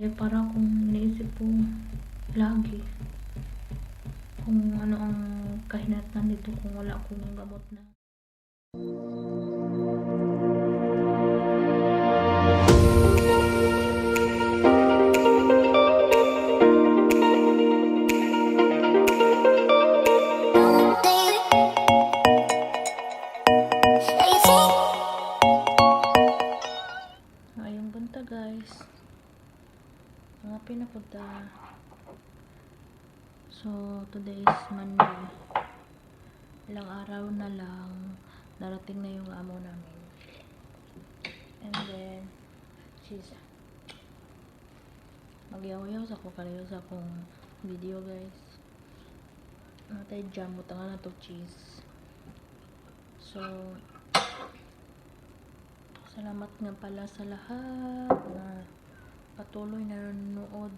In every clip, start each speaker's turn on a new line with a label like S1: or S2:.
S1: Para kung iniisip ko lagi kung ano ang kahinatnan nito kung wala akong gamot na. Ngayong banta guys, mga pinapunta. So today is Monday, ilang araw na lang darating na yung amo namin, and then she's magyaw-yaw sa ko kalayo sa akong video guys. Natay jam butangan na to cheese. So salamat nga pala sa lahat na patuloy nanonood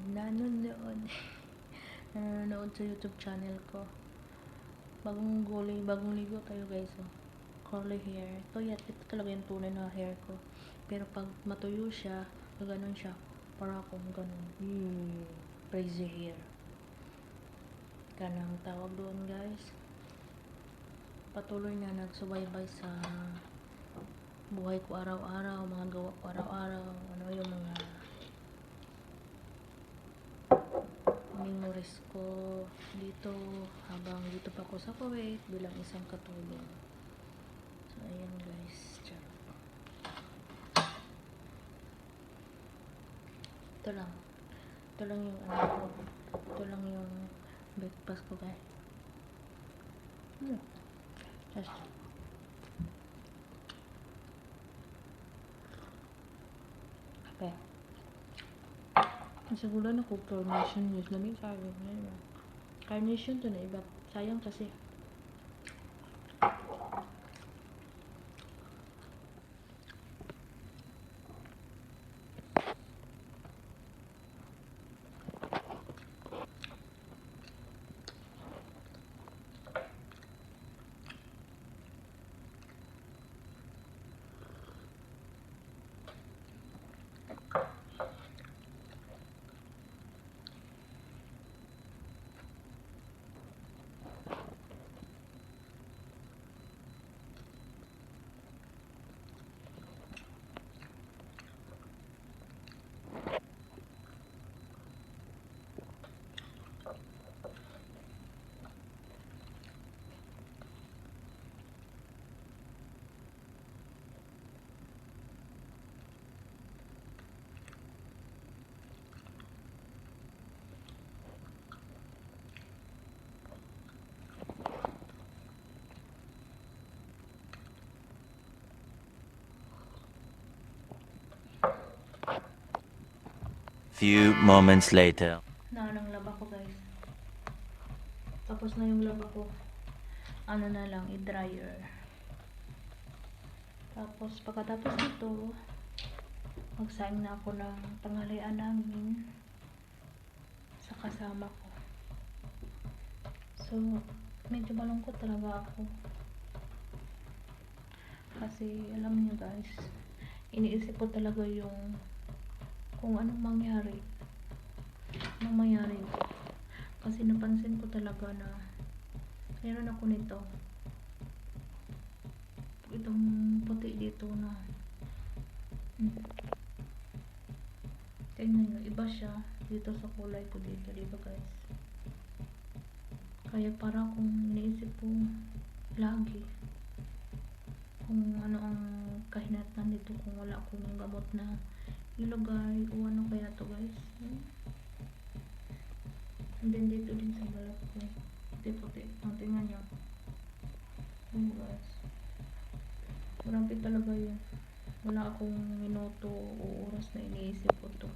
S1: nanonood sa YouTube channel ko. Bagong ligo tayo guys. Curly hair. Ito talaga yung tunay na hair ko. Pero pag matuyo siya, gano'n siya. Para akong gano'n. Crazy hair. Kanang tawag doon guys. Patuloy na nagsubaybay sa buhay ko araw-araw, mga gawa ko araw-araw. Ano yung mga memories ko dito habang dito pa ako sa Kuwait bilang isang katulong. So ayan guys, ito lang yung ano ko, ito lang yung breakfast ko guys. Just okay. Siguro na ko carnation news namin sabi ngayon. Carnation to na iba. Sayang kasi.
S2: Few moments later.
S1: Nang laba ko guys. Tapos na yung laba ko. Ano na lang, i-dryer. Tapos pagkatapos nito, magsaing na ako ng tanghalian namin sa kasama ko. So, medyo malungkot talaga ako. Kasi alam niyo guys, iniisip ko talaga yung kung anong mangyari. Kasi napansin ko talaga na meron ako nito. Itong puti dito na tingnan nyo, iba siya dito sa kulay ko dito, diba guys? Kaya para kung iniisip ko lagi kung ano ang kahinatnan nito kung wala akong gamot na ilagay o ano kaya to guys. And then dito din sa balat ko, puti-puti. Tingnan nyo. Guys, marami talaga yun. Wala akong minuto o oras na iniisip ko to.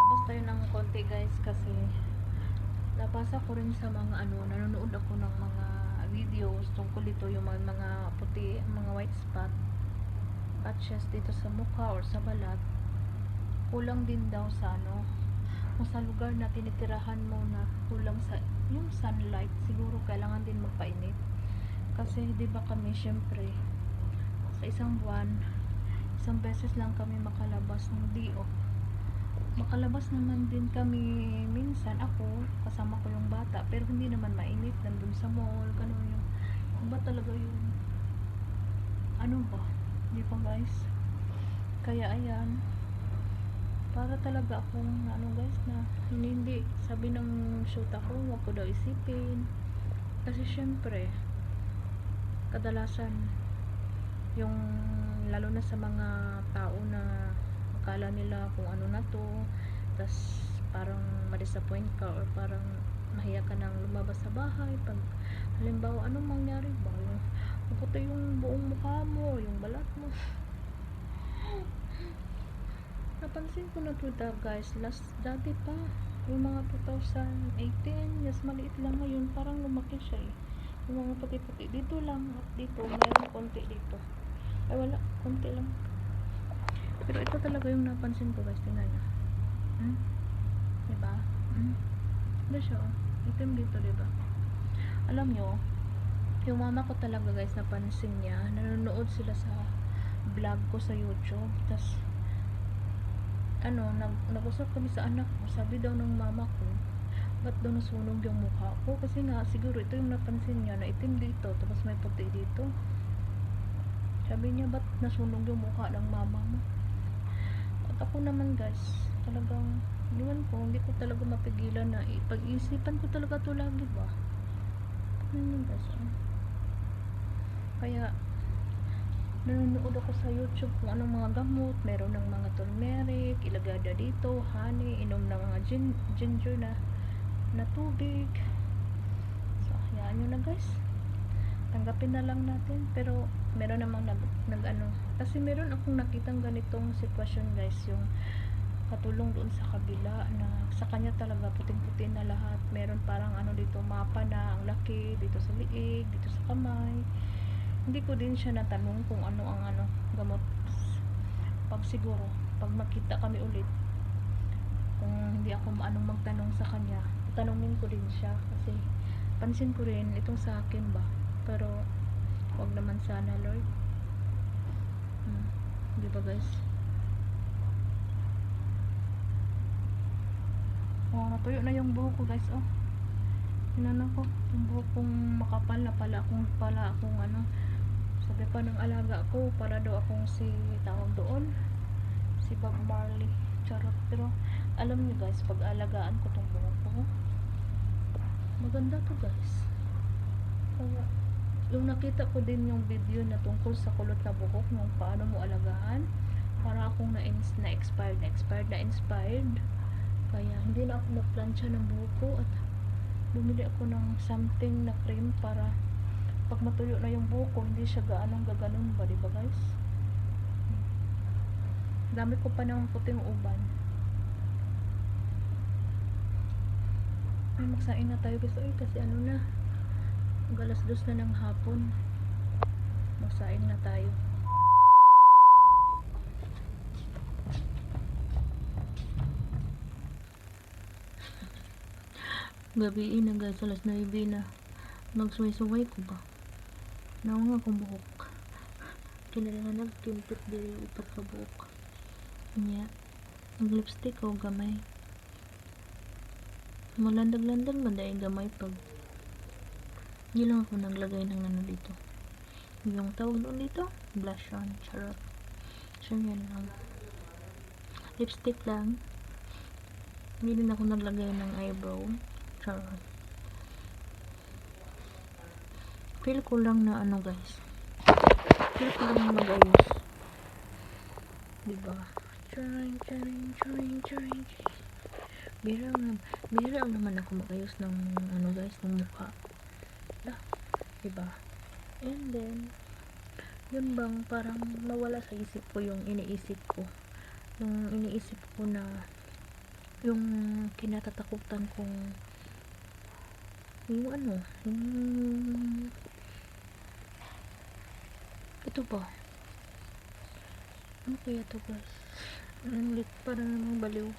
S1: Labas tayo ng konti guys kasi nabasa ko rin sa mga nanonood ako ng mga videos tungkol dito yung mga puti, mga white spot. patches dito sa mukha or sa balat, kulang din daw sa ano, kung sa lugar na tinitirahan mo na kulang sa yung sunlight, siguro kailangan din magpainit. Kasi di ba kami syempre sa isang buwan, isang beses lang kami makalabas ng DO. Makalabas naman din kami minsan, ako kasama ko yung bata, pero hindi naman mainit, nandun sa mall, ganun yung iba talaga yung ano ba, di ba guys? Kaya ayan, para talaga akong ano guys, na hindi sabi ng shoot ako, wag ko daw isipin, kasi syempre kadalasan yung lalo na sa mga tao na akala nila kung ano na to, tas parang ma-disappoint ka or parang mahiya ka nang lumabas sa bahay pag halimbawa anong mangyari ba, yung maputi yung buong mukha mo, yung balat mo. Napansin ko na to guys, dati pa yung mga 2018, yes, maliit lang, ngayon parang lumaki siya eh, yung mga puti-puti dito lang at dito, mayroong konti dito, ay wala, konti lang, pero ito talaga yung napansin ko guys, tingnan nyo. Diba? Diba siya, oh. Itim dito, diba? Alam nyo, yung mama ko talaga guys, napansin niya, nanonood sila sa vlog ko sa YouTube, tas ano, nag-usap kami sa anak ko, sabi daw ng mama ko, ba't daw nasunog yung mukha ko, kasi nga, siguro ito yung napansin niya, na itim dito, tapos may puti dito. Sabi niya, ba't nasunog yung mukha ng mama mo? At ako naman guys, talagang iwan ko, hindi ko talaga mapigilan na pag-isipan ko talaga to lagi ba. Yun guys, kaya nanonood ako sa YouTube kung anong mga gamot, meron ng mga turmeric, ilagada dito, honey, inom ng mga ginger na tubig. So, hayaan nyo na guys, tanggapin na lang natin. Pero meron namang nag ano, kasi meron akong nakitang ganitong sitwasyon guys, yung katulong doon sa kabila na sa kanya talaga puting-puti na lahat, meron parang ano dito, mapa na ang laki dito sa liig, dito sa kamay. Hindi ko din siya natanong kung ano ang ano gamot. Pag siguro pag makita kami ulit, kung hindi ako anong magtanong sa kanya, tanungin ko din siya, kasi pansin ko rin itong sa akin ba, pero wag naman sana Lord. Di ba guys? Oh, natuyo na yung buhok ko guys, oh. Hinano ko, yung buhok kong makapal na pala akong ano, sabi pa ng alaga ko, para daw akong si tawag doon, si Bob Marley, charot. Pero alam niyo guys, pag alagaan ko tong buhok ko, maganda to guys. Kaya yung nakita ko din yung video na tungkol sa kulot na buhok, nung paano mo alagaan, para akong na-inspired. Kaya hindi na ako nagplansya ng buhok ko at bumili ako ng something na cream para pag matuyo na yung buhok ko, hindi siya gaanong gaganon ba, diba guys? Dami ko pa ng puting uban. Ay, magsain na tayo guys. Ay, kasi ano na, alas 2 na ng hapon. Magsain na tayo. Gabi na guys, alas 9 na. Nagsuway-suway ko ba? Naunga akong buhok. Kinalingan nagtimpit diri upat ka buhok. Nya, nag-lipstick ko gamay. Malandag-landag man dahil gamay pag hindi lang ako naglagay ng ano dito. Yung tawag doon dito, blush on, charot. So yan lang. Lipstick lang. Hindi din ako naglagay ng eyebrow. Charot. Feel ko lang na ano guys. Feel ko lang na mag-ayos. Diba? Charing. Bira naman ako mag-ayos ng ano guys, ng mukha. Diba? And then, yun bang parang nawala sa isip ko yung iniisip ko. Yung iniisip ko na yung kinatatakutan kong yung ano, ito ba? Ano kaya to guys? Ang lit para namang baliw.